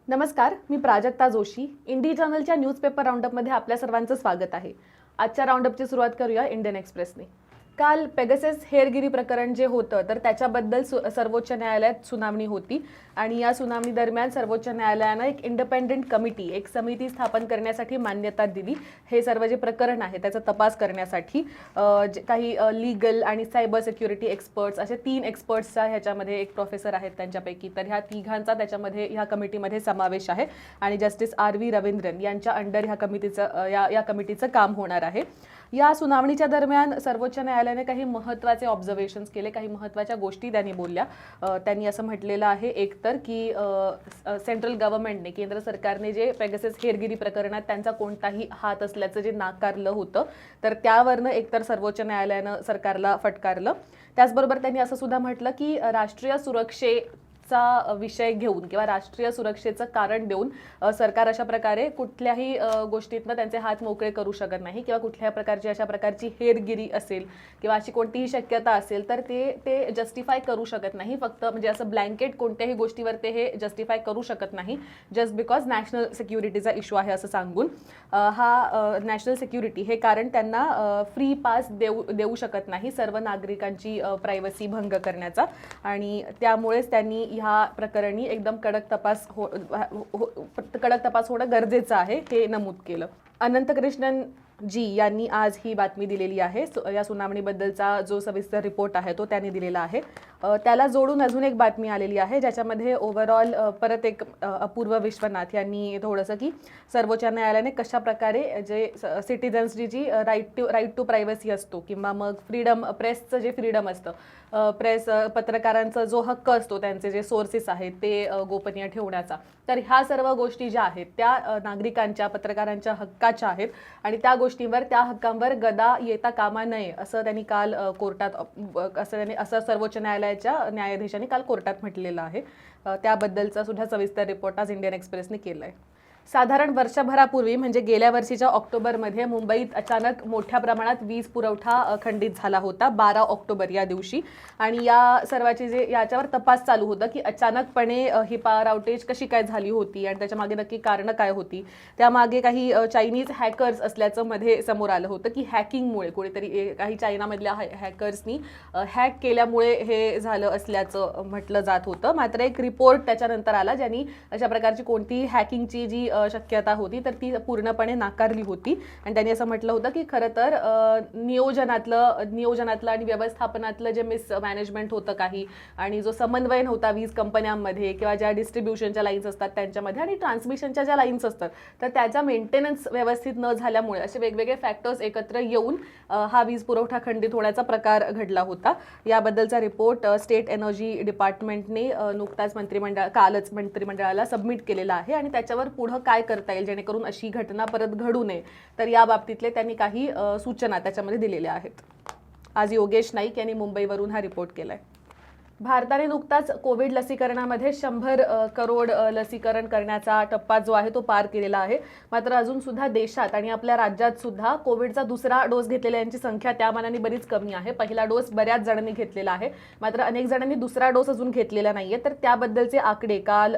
नमस्कार, मी प्राजक्ता जोशी. इंडी चॅनलच्या न्यूजपेपर राऊंडअपमध्ये आपल्या सर्वांचं स्वागत आहे. आजच्या राऊंडअपची सुरुवात करूया इंडियन एक्सप्रेसने. काल पेगासस हेरगिरी प्रकरण जे होतं तर त्याच्याबद्दल सर्वोच्च न्यायालयात सुनावणी होती आणि या सुनावणी दरम्यान सर्वोच्च न्यायालयानं एक इंडिपेंडेंट कमिटी, एक समिती स्थापन करण्यासाठी मान्यता दिली. हे सर्व जे प्रकरण आहे त्याचा तपास करण्यासाठी काही लीगल आणि सायबर सिक्युरिटी एक्सपर्ट्स असे 3 एक्सपर्ट्सचा ह्याच्यामध्ये एक प्रोफेसर आहेत त्यांच्यापैकी, तर ह्या तिघांचा त्याच्यामध्ये ह्या कमिटीमध्ये समावेश आहे आणि जस्टिस R.V. रवींद्रन यांच्या अंडर ह्या कमिटीचं काम होणार आहे. या सुनावणीच्या दरम्यान सर्वोच्च न्यायालयाने काही महत्त्वाचे ऑब्झर्वेशन्स केले, काही महत्त्वाच्या गोष्टी त्यांनी बोलल्या. त्यांनी असं म्हटलेलं आहे एकतर की सेंट्रल गव्हर्नमेंटने, केंद्र सरकारने जे पेगासस हेरगिरी प्रकरणात त्यांचा कोणताही हात असल्याचं जे नाकारलं होतं तर त्यावरनं एकतर सर्वोच्च न्यायालयानं सरकारला फटकारलं. त्याचबरोबर त्यांनी असं सुद्धा म्हटलं की राष्ट्रीय सुरक्षेचा विषय घेऊन किंवा राष्ट्रीय सुरक्षेचं कारण देऊन सरकार अशा प्रकारे कुठल्याही गोष्टीतनं त्यांचे हात मोकळे करू शकत नाही किंवा कुठल्या प्रकारची अशा प्रकारची हेरगिरी असेल किंवा अशी कोणतीही शक्यता असेल तर ते जस्टिफाय करू शकत नाही. फक्त म्हणजे असं ब्लँकेट कोणत्याही गोष्टीवर ते हे जस्टिफाय करू शकत नाही जस्ट बिकॉज नॅशनल सिक्युरिटीचा इश्यू आहे असं सांगून हा नॅशनल सिक्युरिटी हे कारण त्यांना फ्री पास देऊ शकत नाही सर्व नागरिकांची प्रायव्हसी भंग करण्याचा आणि त्यामुळेच त्यांनी ह्या प्रकरणी एकदम कडक तपास होणं गरजेचं आहे हे नमूद केलं. अनंतकृष्णन जी यांनी आज ही बातमी दिलेली आहे. या सुनावणीबद्दलचा जो सविस्तर रिपोर्ट आहे तो त्यांनी दिलेला आहे. त्याला जोडून अजून एक बातमी आलेली आहे ज्याच्यामध्ये ओव्हरऑल परत एक अपूर्व विश्वनाथ यांनी थोडंसं की सर्वोच्च न्यायालयाने कशा प्रकारे जे सिटिझन्सची जी राईट टू प्रायव्हसी असतो किंवा मग फ्रीडम, प्रेसचं जे फ्रीडम असतं, पत्रकारांचा जो हक्क असतो, त्यांचे जे सोर्सेस आहेत ते गोपनीय ठेवण्याचा, तर ह्या सर्व गोष्टी ज्या आहेत त्या नागरिकांच्या, पत्रकारांच्या हक्काच्या आहेत आणि त्या गोष्टींवर, त्या हक्कांवर गदा येता कामा नये असं त्यांनी काल कोर्टात असं सर्वोच्च न्यायालयाच्या न्यायाधीशांनी काल कोर्टात म्हटलेलं आहे. त्याबद्दलचा सुद्धा सविस्तर रिपोर्ट आज इंडियन एक्सप्रेसने केला आहे. साधारण वर्षभरापूर्वी म्हणजे गेल्या वर्षीच्या ऑक्टोबरमध्ये मुंबईत अचानक मोठ्या प्रमाणात वीज पुरवठा खंडित झाला होता 12 ऑक्टोबर या दिवशी आणि या सर्वाची याच्यावर तपास चालू होता की अचानकपणे ही पॉवर आउटेज कशी काय झाली होती आणि त्याच्यामागे नक्की कारणं काय होती. त्यामागे काही चायनीज हॅकर्स असल्याचं मध्ये समोर आलं होतं की हॅकिंगमुळे कोणीतरी काही चायनामधल्या हॅकर्सनी हॅक केल्यामुळे हे झालं असल्याचं म्हटलं जात होतं. मात्र एक रिपोर्ट त्याच्यानंतर आला ज्यांनी अशा प्रकारची कोणतीही हॅकिंगची जी शक्यता होती तर ती पूर्णपणे नाकारली होती आणि त्यांनी असं म्हटलं होतं की खरं तर नियोजनातलं आणि व्यवस्थापनातलं जे मिसमॅनेजमेंट होतं काही आणि जो समन्वय नव्हता वीज कंपन्यांमध्ये किंवा ज्या डिस्ट्रीब्युशनच्या लाईन्स असतात त्यांच्यामध्ये आणि ट्रान्समिशनच्या ज्या लाईन्स असतात तर त्याचा मेंटेनन्स व्यवस्थित न झाल्यामुळे असे वेगवेगळे फॅक्टर्स एकत्र येऊन हा वीज पुरवठा खंडित होण्याचा प्रकार घडला होता. याबद्दलचा रिपोर्ट स्टेट एनर्जी डिपार्टमेंटने नुकताच कालच मंत्रिमंडळाला सबमिट केलेला आहे आणि त्याच्यावर पुढं काय करता येईल जेणेकरून अशी घटना परत घडू नये तर या बाबतीतले त्यांनी काही सूचना त्याच्यामध्ये दिलेल्या आहेत. आज योगेश नाईक यांनी मुंबईवरून हा रिपोर्ट केलाय. भारताने नुकताच कोविड लसीकरणामध्ये 100 करोड लसीकरण करण्याचा टप्पा जो आहे तो पार केलेला आहे. मात्र अजून सुद्धा देशात आणि आपल्या राज्यात सुद्धा कोविडचा दुसरा डोस घेतलेल्यांची संख्या त्या मानाने बरीच कमी आहे. पहिला डोस बऱ्याच जणांनी घेतलेला आहे मात्र अनेक जणांनी दुसरा डोस अजून घेतलेला नाहीये. तर त्याबद्दलचे आकडे काल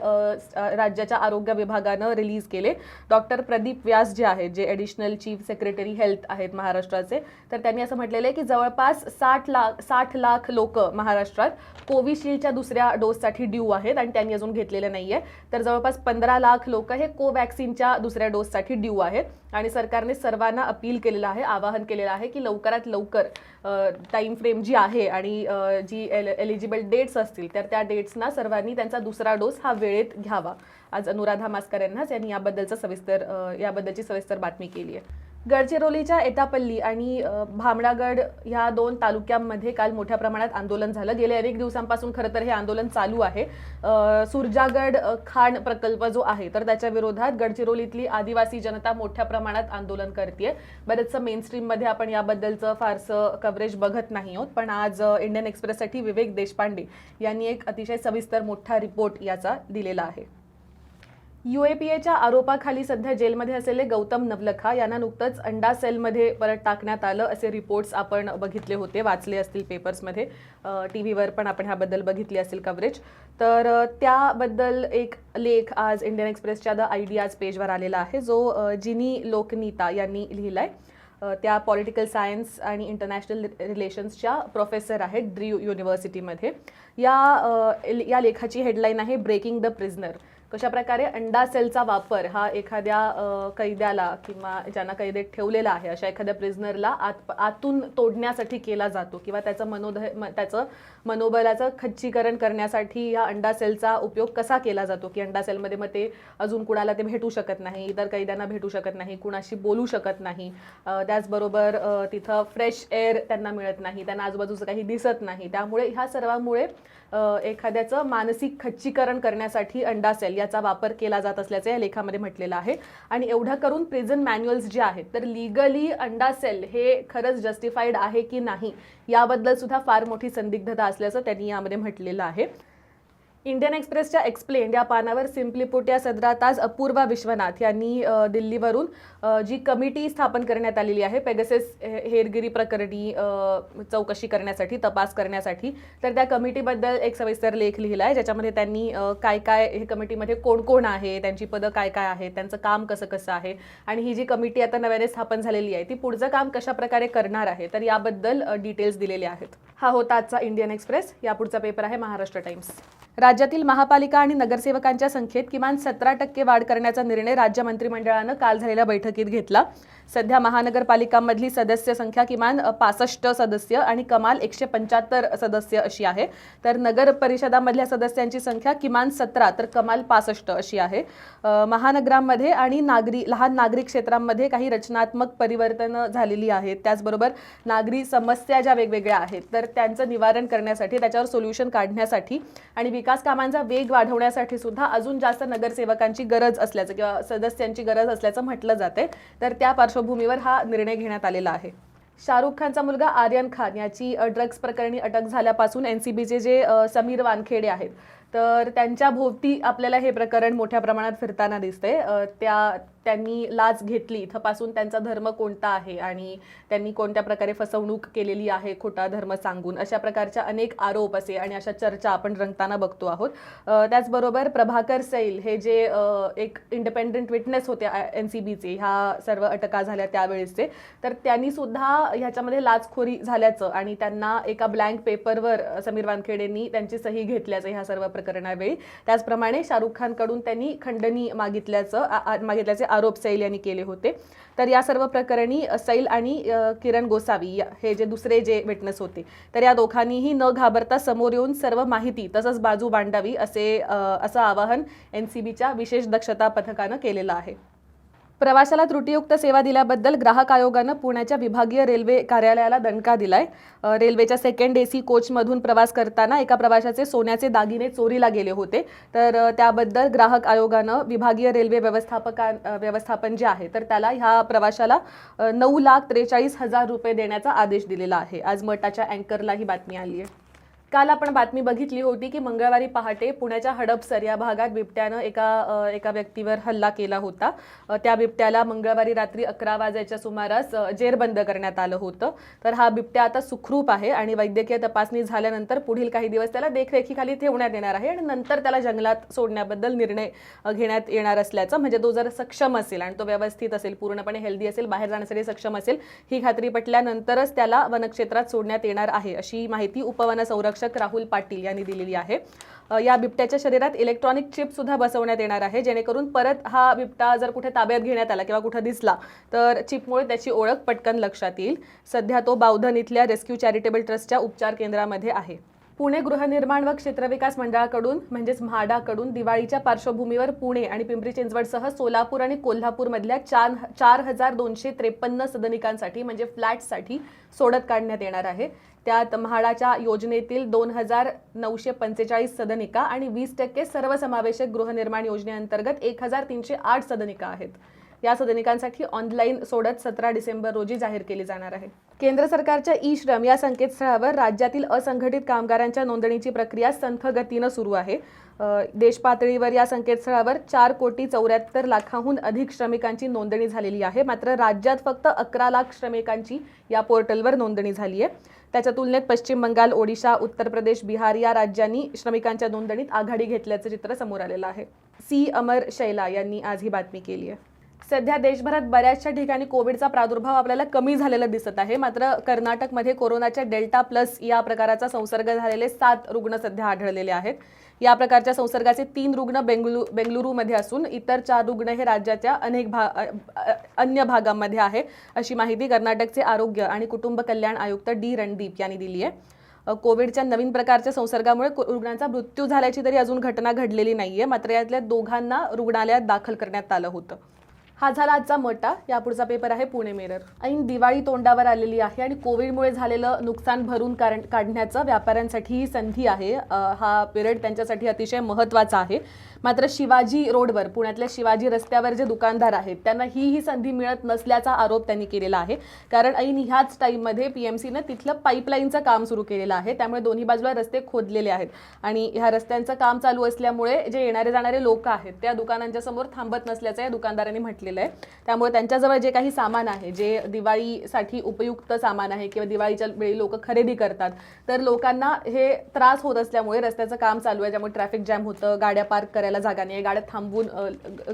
राज्याच्या आरोग्य विभागानं रिलीज केले. डॉक्टर प्रदीप व्यास जे आहेत, जे ॲडिशनल चीफ सेक्रेटरी हेल्थ आहेत महाराष्ट्राचे, तर त्यांनी असं म्हटलेलं आहे की जवळपास 60 लाख लोक महाराष्ट्रात कोविशिल्डच्या दुसऱ्या डोससाठी ड्यू आहेत आणि त्यांनी अजून घेतलेलं नाहीये. तर जवळपास 15 लाख लोक हे कोवॅक्सिनच्या दुसऱ्या डोससाठी ड्यू आहेत आणि सरकारने सर्वांना अपील केलेलं आहे, आवाहन केलेलं आहे की लवकरात लवकर टाईम फ्रेम जी आहे आणि जी एलिजिबल डेट्स असतील तर त्या डेट्सना सर्वांनी त्यांचा दुसरा डोस हा वेळेत घ्यावा. आज अनुराधा मास्कर यांनी याबद्दलची सविस्तर बातमी केली आहे. गडचिरोलीच्या एटापल्ली आणि भामरागड ह्या 2 तालुक्यांमध्ये काल मोठ्या प्रमाणात आंदोलन झालं. गेले अनेक दिवसांपासून खरं तर हे आंदोलन चालू आहे. सुरजागड खाण प्रकल्प जो आहे तर त्याच्या विरोधात गडचिरोलीतली आदिवासी जनता मोठ्या प्रमाणात आंदोलन करते. बरेचसं मेनस्ट्रीममध्ये आपण याबद्दलचं फारसं कव्हरेज बघत नाही आहोत, पण आज इंडियन एक्सप्रेससाठी विवेक देशपांडे यांनी एक अतिशय सविस्तर मोठा रिपोर्ट याचा दिलेला आहे. UAPAच्या आरोपाखाली सध्या जेलमध्ये असलेले गौतम नवलखा यांना नुकतंच अंडा सेलमध्ये परत टाकण्यात आलं असे रिपोर्ट्स आपण बघितले होते, वाचले असतील पेपर्समध्ये, TV वर पण आपण ह्याबद्दल बघितली असेल कव्हरेज. तर त्याबद्दल एक लेख आज इंडियन एक्सप्रेसच्या द आयडियाज पेजवर आलेला आहे, जो जिनी लोकनीता यांनी लिहिलाय. त्या पॉलिटिकल सायन्स आणि इंटरनॅशनल रिलेशन्सच्या प्रोफेसर आहेत ड्र्यू युनिव्हर्सिटीमध्ये. या लेखाची हेडलाईन आहे ब्रेकिंग द प्रिझनर. कशाप्रकारे अंडा सेलचा वापर हा एखाद्या कैद्याला किंवा ज्यांना कैदेत ठेवलेला आहे अशा एखाद्या प्रिझनरला आतून तोडण्यासाठी केला जातो, किंवा त्याचं मनोबलाचं खच्चीकरण करण्यासाठी या अंडा सेलचा उपयोग कसा केला जातो, की अंडा सेलमध्ये मग ते अजून कुणाला ते भेटू शकत नाही, इतर कैद्यांना भेटू शकत नाही, कुणाशी बोलू शकत नाही, त्याचबरोबर तिथं फ्रेश एअर त्यांना मिळत नाही, त्यांना आजूबाजूचं काही दिसत नाही. त्यामुळे ह्या सर्वांमुळे एखाद्याचं मानसिक खच्चीकरण करण्यासाठी अंडा सेल याचा वापर केला जात असल्याचं या लेखामध्ये म्हटलेलं आहे. आणि एवढं करून प्रिझन मॅन्युअल्स जे आहेत, तर लिगली अंडा सेल हे खरंच जस्टिफाईड आहे की नाही याबद्दल सुद्धा फार मोठी संदिग्धता असल्याचं त्यांनी यामध्ये म्हटलेलं आहे. इंडियन एक्सप्रेसच्या एक्सप्लेन्ड या पानावर सिम्पली पुट या सदरात आज अपूर्वा विश्वनाथ यांनी दिल्लीवरून जी कमिटी स्थापन करण्यात आलेली आहे पेगासस हेरगिरी प्रकरणी चौकशी करण्यासाठी, तपास करण्यासाठी, तर त्या कमिटीबद्दल एक सविस्तर लेख लिहिला आहे, ज्याच्यामध्ये त्यांनी काय काय हे कमिटीमध्ये कोण कोण आहे, त्यांची पदं काय काय आहेत, त्यांचं काम कसं कसं आहे, आणि ही जी कमिटी आता नव्याने स्थापन झालेली आहे ती पुढचं काम कशा प्रकारे करणार आहे, तर याबद्दल डिटेल्स दिलेले आहेत. हा होता आजचा इंडियन एक्सप्रेस. यापुढचा पेपर आहे महाराष्ट्र टाइम्स. राज्यातील महापालिका आणि नगरसेवकांच्या संख्येत किमान 17% वाढ करण्याचा निर्णय राज्य मंत्रिमंडळानं काल झालेल्या बैठकीत घेतला. सध्या महानगरपालिकांमधली सदस्य संख्या किमान 65 सदस्य आणि कमाल 175 सदस्य अशी आहे. तर नगर परिषदामधल्या सदस्यांची संख्या किमान 17 तर कमाल 65 अशी आहे. महानगरांमध्ये आणि लहान नागरिक क्षेत्रांमध्ये काही रचनात्मक परिवर्तनं झालेली आहेत. त्याचबरोबर नागरी समस्या ज्या वेगवेगळ्या आहेत तर त्यांचं निवारण करण्यासाठी, त्याच्यावर सोल्युशन काढण्यासाठी आणि विकास कामांचा वेग वाढवण्यासाठी सुद्धा अजून जास्त नगरसेवकांची गरज असल्याचं किंवा सदस्यांची गरज असल्याचं म्हटलं जाते. तर त्या पार्श्वभूमीवर हा निर्णय घेण्यात आलेला आहे. शाहरुख खानचा मुलगा आर्यन खान याची ड्रग्ज प्रकरणी अटक झाल्यापासून NCBचे जे समीर वानखेडे आहेत तर त्यांच्या भोवती आपल्याला हे प्रकरण मोठ्या प्रमाणात फिरताना दिसते. त्यांनी लाच घेतली इथपासून त्यांचा धर्म कोणता आहे आणि त्यांनी कोणत्या प्रकारे फसवणूक केलेली आहे खोटा धर्म सांगून, अशा प्रकारच्या अनेक आरोप असे आणि अशा चर्चा आपण रंगताना बघतो आहोत. त्याचबरोबर प्रभाकर सैल हे जे एक इंडिपेंडंट विटनेस होते NCBचे, ह्या सर्व अटका झाल्या त्यावेळेसचे, तर त्यांनी सुद्धा ह्याच्यामध्ये लाचखोरी झाल्याचं आणि त्यांना एका ब्लँक पेपरवर समीर वानखेडेंनी त्यांची सही घेतल्याचं ह्या सर्व प्रकरणावेळी, त्याचप्रमाणे शाहरुख खानकडून त्यांनी खंडणी मागितल्याचे आरोप सैल यांनी केले होते. तर या सर्व प्रकरणी सैल आणि किरण गोसावी हे जे दुसरे जे विटनेस होते तर या दोघांनीही न घाबरता समोर येऊन सर्व माहिती तसंच बाजू मांडावी असं आवाहन NCBच्या विशेष दक्षता पथकानं केलेलं आहे. प्रवाशाला त्रुटीयुक्त सेवा दिल्याबद्दल ग्राहक आयोगानं पुण्याच्या विभागीय रेल्वे कार्यालयाला दणका दिलाय. रेल्वेच्या सेकंड AC कोचमधून प्रवास करताना एका प्रवाशाचे सोन्याचे दागिने चोरीला गेले होते. तर त्याबद्दल ग्राहक आयोगानं विभागीय रेल्वे व्यवस्थापन जे आहे तर त्याला ह्या प्रवाशाला 9,43,000 रुपये देण्याचा आदेश दिलेला आहे. आज मटाच्या अँकरला ही बातमी आली आहे. काल आपण बातमी बघितली होती की मंगळवारी पहाटे पुण्याच्या हडपसर या भागात बिबट्यानं एका व्यक्तीवर हल्ला केला होता. त्या बिबट्याला मंगळवारी रात्री 11 वाजेच्या सुमारास जेरबंद करण्यात आलं होतं. तर हा बिबट्या आता सुखरूप आहे आणि वैद्यकीय तपासणी झाल्यानंतर पुढील काही दिवस त्याला देखरेखीखाली ठेवण्यात येणार आहे आणि नंतर त्याला जंगलात सोडण्याबद्दल निर्णय घेण्यात येणार असल्याचं, म्हणजे तो जर सक्षम असेल आणि तो व्यवस्थित असेल, पूर्णपणे हेल्दी असेल, बाहेर जाण्यासाठी सक्षम असेल, ही खात्री पटल्यानंतरच त्याला वनक्षेत्रात सोडण्यात येणार आहे अशी माहिती उपवन संरक्षक राहुल पाटील यांनी दिलेली आहे. या बिबट्याच्या शरीरात इलेक्ट्रॉनिक चिप सुद्धा बसवण्यात येणार आहे, जेणेकरून परत हा बिबटा जर कुठे ताब्यात घेण्यात आला किंवा कुठे दिसला तर चिपमुळे त्याची ओळख पटकन लक्षात येईल. सध्या तो बावधन इथल्या रेस्क्यू चॅरिटेबल ट्रस्टच्या उपचार केंद्रामध्ये आहे. पुणे गृहनिर्माण व क्षेत्रविकास मंडळाकडून म्हणजेच म्हाडाकडून दिवाळीच्या पार्श्वभूमीवर पुणे आणि पिंपरी चिंचवडसह सोलापूर आणि कोल्हापूरमधल्या 4,253 सदनिकांसाठी म्हणजे फ्लॅटसाठी सोडत काढण्यात येणार आहे. त्यात म्हाडाच्या योजनेतील 2,945 सदनिका आणि 20% सर्वसमावेशक गृहनिर्माण योजनेअंतर्गत 1,308 सदनिका आहेत. या सदनिकांसाठी ऑनलाईन सोडत 17 डिसेंबर रोजी जाहीर केली जाणार आहे. केंद्र सरकारच्या ई-श्रम या संकेतस्थळावर राज्यातील असंघटित कामगारांच्या नोंदणीची प्रक्रिया संथ गतीनं सुरू आहे. देश पातळीवर या संकेतस्थळावर 4,74,00,000हून अधिक श्रमिकांची नोंदणी झालेली आहे. मात्र राज्यात फक्त 11 लाख श्रमिकांची या पोर्टलवर नोंदणी झाली आहे. त्याच्या तुलनेत पश्चिम बंगाल, ओडिशा, उत्तर प्रदेश, बिहार या राज्यांनी श्रमिकांच्या नोंदणीत आघाडी घेतल्याचं चित्र समोर आलेलं आहे. अमर शैला यांनी आज ही बातमी केली आहे. सध्या देशभरात बऱ्याचशा ठिकाणी कोविडचा प्रादुर्भाव आपल्याला कमी झालेला दिसत आहे. मात्र कर्नाटकमध्ये कोरोनाच्या डेल्टा प्लस या प्रकाराचा संसर्ग झालेले 7 रुग्ण सध्या आढळलेले आहेत. या प्रकारच्या संसर्गाचे 3 रुग्ण बेंगलुरूमध्ये असून इतर 4 रुग्ण हे राज्याच्या अन्य भागांमध्ये आहे, अशी माहिती कर्नाटकचे आरोग्य आणि कुटुंब कल्याण आयुक्त रणदीप यांनी दिली आहे. कोविडच्या नवीन प्रकारच्या संसर्गामुळे रुग्णांचा मृत्यू झाल्याची तरी अजून घटना घडलेली नाहीये. मात्र यातल्या दोघांना रुग्णालयात दाखल करण्यात आलं होतं. हा झाला आजचा मोठा. यापुढचा पेपर आहे पुणे मिरर. ऐन दिवाळी तोंडावर आलेली आहे आणि कोविडमुळे झालेलं नुकसान भरून काढण्याचं व्यापाऱ्यांसाठी ही संधी आहे. हा पिरियड त्यांच्यासाठी अतिशय महत्त्वाचा आहे. मात्र शिवाजी रोडवर, पुण्यातल्या शिवाजी रस्त्यावर जे दुकानदार आहेत त्यांना ही संधी मिळत नसल्याचा आरोप त्यांनी केलेला आहे. कारण ऐन ह्याच टाईममध्ये PMCनं तिथलं पाईपलाईनचं काम सुरू केलेलं आहे. त्यामुळे दोन्ही बाजूला रस्ते खोदलेले आहेत आणि ह्या रस्त्यांचं काम चालू असल्यामुळे जे येणारे जाणारे लोक आहेत त्या दुकानांच्या समोर थांबत नसल्याचं या दुकानदारांनी म्हटलेलं आहे. त्यामुळे त्यांच्याजवळ जे काही सामान आहे, जे दिवाळीसाठी उपयुक्त सामान आहे किंवा दिवाळीच्या वेळी लोक खरेदी करतात, तर लोकांना हे त्रास होत असल्यामुळे रस्त्याचं काम चालू आहे, त्यामुळे ट्रॅफिक जॅम होतं, गाड्या पार्क करायला जागा नाही, गाड्या थांबवून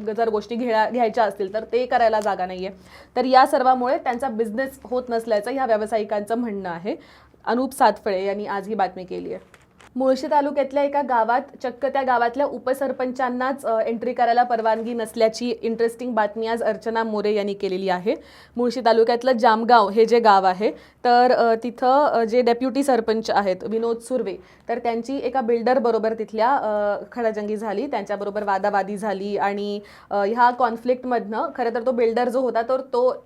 जर गोष्टी घ्यायच्या असतील तर ते करायला जागा नाहीये. तर या सर्वामुळे त्यांचा बिझनेस होत नसल्याचं या व्यावसायिकांचं म्हणणं आहे. अनुप सातफळे यांनी आज ही बातमी केली आहे. मुळशी तालुक्यातल्या एका गावात चक्क त्या गावातल्या उपसरपंचांनाच एंट्री करायला परवानगी नसल्याची इंटरेस्टिंग बातमी आज अर्चना मोरे यांनी केलेली आहे. मुळशी तालुक्यातलं जामगाव हे जे गाव आहे, तर तिथं जे डेप्युटी सरपंच आहेत विनोद सुर्वे, तर त्यांची एका बिल्डर बरोबर तिथल्या खडाजंगी झाली, त्यांच्याबरोबर वादावादी झाली आणि ह्या कॉन्फ्लिक्टमधनं खरं तर तो बिल्डर जो होता तर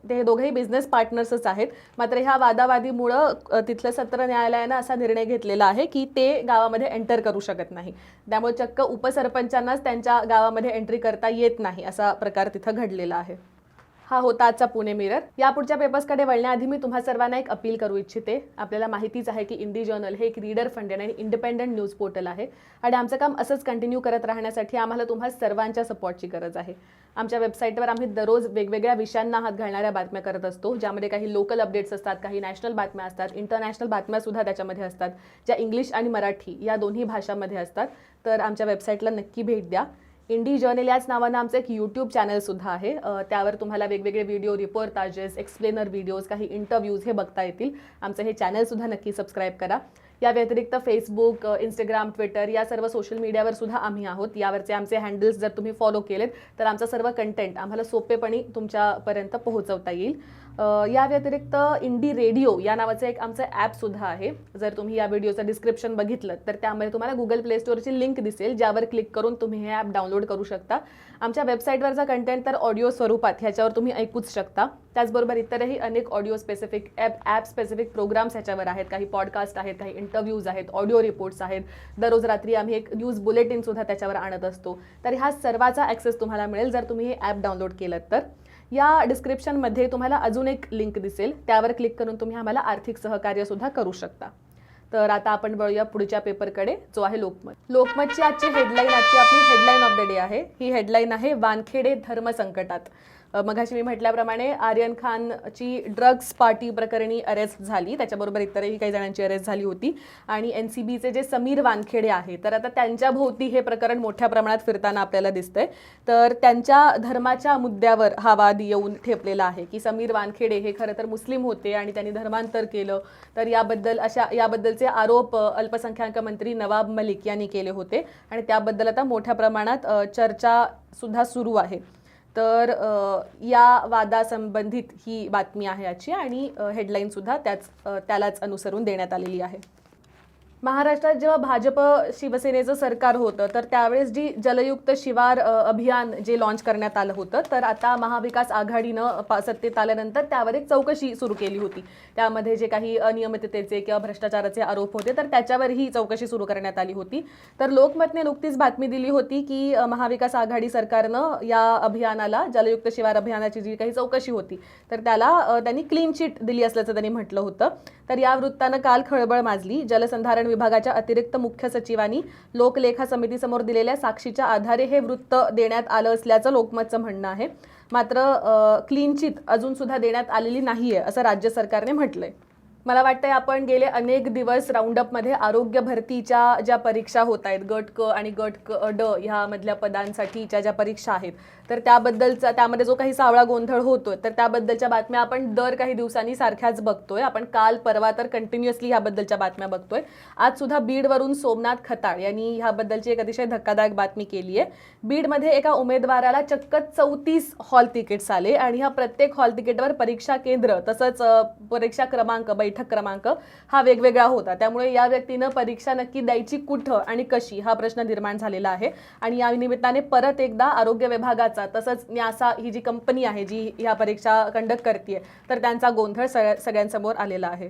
ते दोघेही बिझनेस पार्टनर्सच आहेत. मात्र ह्या वादावादीमुळं तिथलं सत्र न्यायालयानं असा निर्णय घेतलेला आहे की ते गावामध्ये एंटर करू शकत नाही. त्यामुळे चक्क उपसरपंचांनाच त्यांच्या गावामध्ये एंट्री करता येत नाही, असा प्रकार तिथं घडलेला आहे. हा होता आजचा पुणे मिरर. या पुढच्या पेपर्सकडे वळण्याआधी मी तुम्हा सर्वांना एक अपील करू इच्छिते. आपल्याला माहितीच आहे की इंडी जर्नल हे एक रीडर फंडेड आणि इंडिपेंडंट न्यूज पोर्टल आहे आणि आमचं काम असंच कंटिन्यू करत राहण्यासाठी आम्हाला तुम्हा सर्वांच्या सपोर्टची गरज आहे. आमच्या वेबसाईटवर आम्ही दररोज वेगवेगळ्या विषयांना हात घालणाऱ्या बातम्या करत असतो, ज्यामध्ये काही लोकल अपडेट्स असतात, काही नॅशनल बातम्या असतात, इंटरनॅशनल बातम्यासुद्धा त्याच्यामध्ये असतात, ज्या इंग्लिश आणि मराठी या दोन्ही भाषांमध्ये असतात. तर आमच्या वेबसाईटला नक्की भेट द्या. इंडी जर्नल याच नावानं आमचं एक यूट्यूब चॅनलसुद्धा आहे. त्यावर तुम्हाला वेगवेगळे व्हिडिओ, रिपोर्टाजेस, एक्सप्लेनर व्हिडिओज, काही इंटरव्ह्यूज हे बघता येतील. आमचं हे चॅनलसुद्धा नक्की सबस्क्राईब करा. या व्यतिरिक्त फेसबुक, इंस्टाग्राम, ट्विटर या सर्व सोशल मीडियावर सुद्धा आम्ही आहोत. यावरचे आमचे हँडल्स जर तुम्ही फॉलो केलेत तर आमचा सर्व कंटेंट आम्हाला सोपेपणी तुमच्यापर्यंत पोहोचवता येईल. या व्यतिरिक्त इंडी रेडिओ या नावाचं एक आमचं ॲपसुद्धा आहे. जर तुम्ही या व्हिडिओचं डिस्क्रिप्शन बघितलं तर त्यामध्ये तुम्हाला गुगल प्ले स्टोअरची लिंक दिसेल, ज्यावर क्लिक करून तुम्ही हे ॲप डाउनलोड करू शकता. आमच्या वेबसाईटवरचा कंटेंट तर ऑडिओ स्वरूपात ह्याच्यावर तुम्ही ऐकूच शकता. त्याचबरोबर इतरही अनेक audio specific app specific programs ह्याच्यावर आहेत. काही पॉडकास्ट आहेत, काही इंटरव्ह्यूज आहेत, ऑडिओ रिपोर्ट्स आहेत. दररोज रात्री आम्ही एक न्यूज बुलेटिनसुद्धा त्याच्यावर आणत असतो. तर ह्या सर्वाचा ॲक्सेस तुम्हाला मिळेल जर तुम्ही हे ॲप डाउनलोड केलं तर. या डिस्क्रिप्शनमध्ये तुम्हाला अजून एक लिंक दिसेल, त्यावर क्लिक करून तुम्ही आम्हाला आर्थिक सहकार्यसुद्धा करू शकता. तर आता आपण वळूया पुढच्या पेपरकडे, जो आहे लोकमत. लोकमतची आजची हेडलाईन, आजची आपली हेडलाईन ऑफ द डे आहे. ही हेडलाईन आहे वानखेडे धर्मसंकटात. मगाशी मी म्हटल्याप्रमाणे आर्यन खानची ड्रग्स पार्टी प्रकरणी अरेस्ट झाली, त्याच्याबरोबर इतरही काही जणांची अरेस्ट झाली होती. आणि NCBचे जे समीर वानखेडे आहे, तर आता त्यांच्या भोवती हे प्रकरण मोठ्या प्रमाणात फिरताना आपल्याला दिसतंय. तर त्यांच्या धर्माच्या मुद्द्यावर हा वाद येऊन ठेपलेला आहे की समीर वानखेडे हे खरं तर मुस्लिम होते आणि त्यांनी धर्मांतर केलं. तर याबद्दलचे आरोप अल्पसंख्याक मंत्री नवाब मलिक यांनी केले होते आणि त्याबद्दल आता मोठ्या प्रमाणात चर्चा सुद्धा सुरू आहे. तर या वादासंबंधित ही बातमी आहे याची आणि हेडलाईनसुद्धा त्यालाच अनुसरून देण्यात आलेली आहे. महाराष्ट्रात जेव्हा भाजप शिवसेनेचं सरकार होतं तर त्यावेळेस जी जलयुक्त शिवार अभियान जे लॉन्च करण्यात आलं होतं, तर आता महाविकास आघाडीनं सत्तेत आल्यानंतर त्यावर एक चौकशी सुरू केली होती. त्यामध्ये जे काही अनियमिततेचे किंवा भ्रष्टाचाराचे आरोप होते तर त्याच्यावर ही चौकशी सुरू करण्यात आली होती. तर लोकमतने नुकतीच बातमी दिली होती की महाविकास आघाडी सरकारनं या अभियानाला, जलयुक्त शिवार अभियानाची जी काही चौकशी होती तर त्याला त्यांनी क्लीन चिट दिली असल्याचं त्यांनी म्हटलं होतं. तर या वृत्तानं काल खळबळ माजली. जलसंधारण विभागाच्या अतिरिक्त मुख्य सचिवांनी लोकलेखा समितीसमोर दिलेल्या साक्षीच्या आधारे हे वृत्त देण्यात आलं असल्याचं लोकमतचं म्हणणं आहे. मात्र क्लीन चिट अजून सुद्धा देण्यात आलेली नाहीये असं राज्य सरकारने म्हटलंय. मला वाटतंय आपण गेले अनेक दिवस राऊंडअपमध्ये आरोग्य भरतीच्या ज्या परीक्षा होत आहेत, गट क आणि गट ड ह्यामधल्या पदांसाठीच्या ज्या परीक्षा आहेत, तर त्यामध्ये जो काही सावळा गोंधळ होतोय, तर त्याबद्दलच्या बातम्या आपण दर काही दिवसांनी सारख्याच बघतोय. आपण काल परवा तर कंटिन्युअसली ह्याबद्दलच्या बातम्या बघतोय. आज सुद्धा बीडवरून सोमनाथ खताळ यांनी ह्याबद्दलची एक अतिशय धक्कादायक बातमी केली आहे. बीडमध्ये एका उमेदवाराला चक्क 34 हॉल तिकीट्स आले आणि ह्या प्रत्येक हॉल तिकीटवर परीक्षा केंद्र तसंच परीक्षा क्रमांक, बैठक क्रमांक हा वेगवेगळा होता. त्यामुळे या व्यक्तीनं परीक्षा नक्की द्यायची कुठं आणि कशी हा प्रश्न निर्माण झालेला आहे. आणि या निमित्ताने परत एकदा आरोग्य विभागाचा तसंच न्यासा ही जी कंपनी आहे जी ह्या परीक्षा कंडक्ट करते, तर त्यांचा गोंधळ सगळ्यांसमोर आलेला आहे.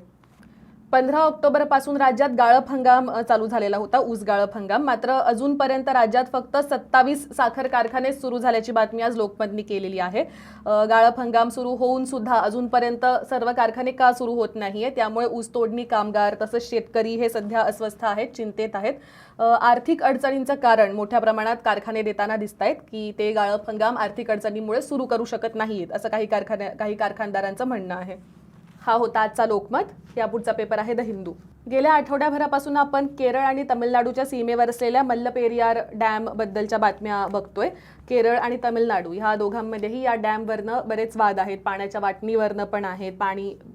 15 ऑक्टोबरपासून राज्यात गाळप हंगाम चालू झालेला होता, ऊस गाळप हंगाम. मात्र अजूनपर्यंत राज्यात फक्त 27 साखर कारखाने सुरू झाल्याची बातमी आज लोकमतनी केलेली आहे. गाळप हंगाम सुरू होऊन सुद्धा अजूनपर्यंत सर्व कारखाने का सुरू होत नाहीये, त्यामुळे ऊस तोडणी कामगार तसंच शेतकरी हे सध्या अस्वस्थ आहेत, चिंतेत आहेत. आर्थिक अडचणींचं कारण मोठ्या प्रमाणात कारखाने देताना दिसत आहेत की ते गाळप हंगाम आर्थिक अडचणींमुळे सुरू करू शकत नाहीत असं काही कारखानदारांचं म्हणणं आहे. हा होता आजचा लोकमत. यापुढचा पेपर आहे द हिंदू. गेल्या आठवड्याभरापासून आपण केरळ आणि तमिळनाडूच्या सीमेवर असलेल्या मल्लपेरियार डॅम बद्दलच्या बातम्या बघतोय. केरळ आणि तमिळनाडू ह्या दोघांमध्येही या डॅमवरनं बरेच वाद आहेत. पाण्याच्या वाटणीवरनं पण आहेत,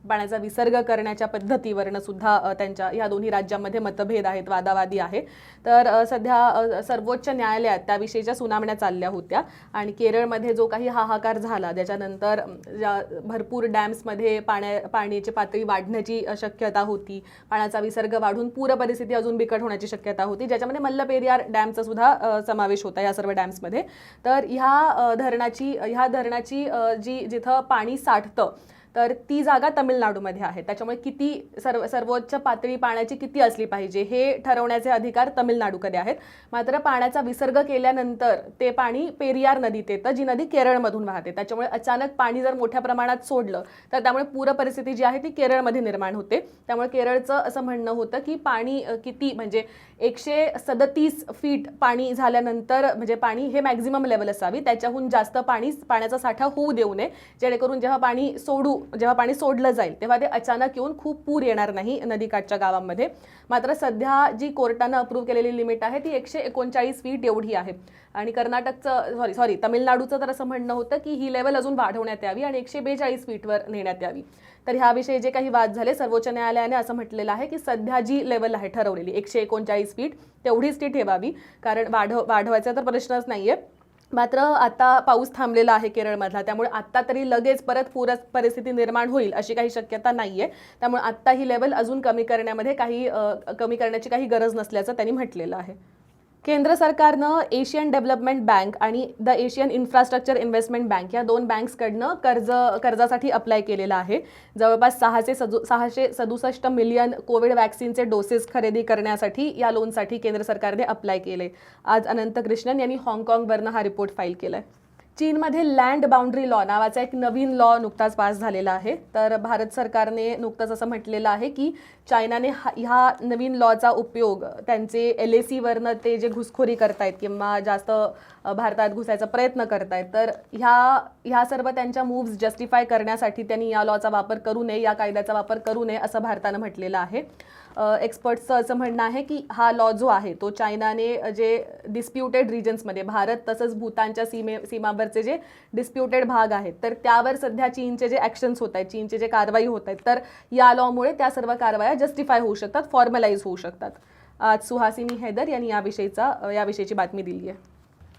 पाण्याचा विसर्ग करण्याच्या पद्धतीवरनं सुद्धा त्यांच्या ह्या दोन्ही राज्यांमध्ये मतभेद आहेत, वादावादी आहे. तर सध्या सर्वोच्च न्यायालयात त्याविषयीच्या सुनावण्या चालल्या होत्या आणि केरळमध्ये जो काही हाहाकार झाला त्याच्यानंतर भरपूर डॅम्समध्ये पाण्याची पातळी वाढण्याची शक्यता होती, पाण्याचा विसर्ग वाढून पूर परिस्थिती अजून बिकट होण्याची शक्यता होती, ज्याच्यामध्ये मल्लपेरियार डॅमचा सुद्धा समावेश होता या सर्व डॅम्समध्ये. तर ह्या धरणाची जिथं पाणी साठतं तर ती जागा तमिळनाडूमध्ये आहे. त्याच्यामुळे किती सर्वोच्च पातळी पाण्याची किती असली पाहिजे हे ठरवण्याचे अधिकार तमिळनाडूकडे आहेत. मात्र पाण्याचा विसर्ग केल्यानंतर ते पाणी पेरियार नदीत येतं, जी नदी केरळमधून वाहते. त्याच्यामुळे अचानक पाणी जर मोठ्या प्रमाणात सोडलं तर त्यामुळे पूर परिस्थिती जी आहे ती केरळमध्ये निर्माण होते. त्यामुळे केरळचं असं म्हणणं होतं की पाणी किती म्हणजे 137 फीट पाणी झाल्यानंतर म्हणजे पाणी हे मॅक्झिमम लेवल असावी, त्याच्याहून जास्त पाण्याचा साठा होऊ देऊ नये, जेणेकरून जेव्हा पाणी सोडलं जाईल तेव्हा ते अचानक येऊन खूप पूर येणार नाही नदीकाठच्या गावांमध्ये. मात्र सध्या जी कोर्टानं अप्रूव्ह केलेली लिमिट आहे ती 139 फीट एवढी आहे. आणि तमिळनाडूचं तर असं म्हणणं होतं की ही लेवल अजून वाढवण्यात यावी आणि 142 फीटवर नेण्यात यावी. तर ह्याविषयी जे काही वाद झाले, सर्वोच्च न्यायालयाने असं म्हटलेलं आहे की सध्या जी लेवल आहे ठरवलेली 139 फीट तेवढीच ती ठेवावी, कारण वाढवायचा तर प्रश्नच नाहीये. मात्र आता पाऊस थांबलेला आहे केरळमधला, त्यामुळे आत्ता तरी लगेच परत पूर परिस्थिती निर्माण होईल अशी काही शक्यता नाहीये. त्यामुळे आत्ता ही लेवल अजून कमी करण्याची काही गरज नसल्याचं त्यांनी म्हटलेलं आहे. केंद्र सरकारनं एशियन डेव्हलपमेंट बँक आणि the Asian infrastructure investment bank या दोन बँक्सकडनं कर्जासाठी अप्लाय केलेलं आहे. जवळपास 667 मिलियन कोविड वॅक्सिनचे डोसेस खरेदी करण्यासाठी या लोनसाठी केंद्र सरकारने अप्लाय केले. आज अनंत कृष्णन यांनी हाँगकाँगवरनं हा रिपोर्ट फाईल केलाय. चीनमध्ये लँड बाउंड्री लॉ नावाचा एक नवीन लॉ नुकताच पास झालेला आहे. तर भारत सरकारने नुकताच असं म्हटलेलं आहे की चायनाने ह्या नवीन लॉचा उपयोग त्यांचे LACवरनं ते जे घुसखोरी करतायत किंवा जास्त भारतात घुसायचा प्रयत्न करतायत, तर ह्या सर्व त्यांच्या मूव्स जस्टिफाय करण्यासाठी त्यांनी या लॉचा वापर करू नये, या कायद्याचा वापर करू नये असं भारतानं म्हटलेलं आहे. एक्सपर्ट्सचं असं म्हणणं आहे की हा लॉ जो आहे तो चायनाने जे डिस्प्युटेड रिजन्समध्ये भारत तसंच भूतानच्या सीमावरचे जे डिस्प्युटेड भाग आहेत तर त्यावर सध्या चीनचे जे ॲक्शन्स होत आहेत, चीनचे जे कारवाई होत आहेत, तर या लॉमुळे त्या सर्व कारवाया जस्टिफाय होऊ शकतात, फॉर्मलाइज होऊ शकतात. आज सुहासिनी हैदर यांनी याविषयीची बातमी दिली आहे.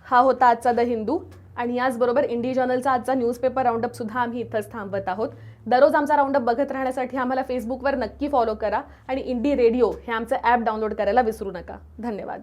हा होता आजचा द हिंदू आणि याचबरोबर इंडी जर्नलचा आजचा न्यूजपेपर राऊंडअप सुद्धा आम्ही इथंच थांबवत आहोत. दररोज आमचा राऊंडअप बघत राहण्यासाठी आम्हाला फेसबुकवर नक्की फॉलो करा आणि इंडी रेडिओ हे आमचं ॲप डाउनलोड करायला विसरू नका. धन्यवाद.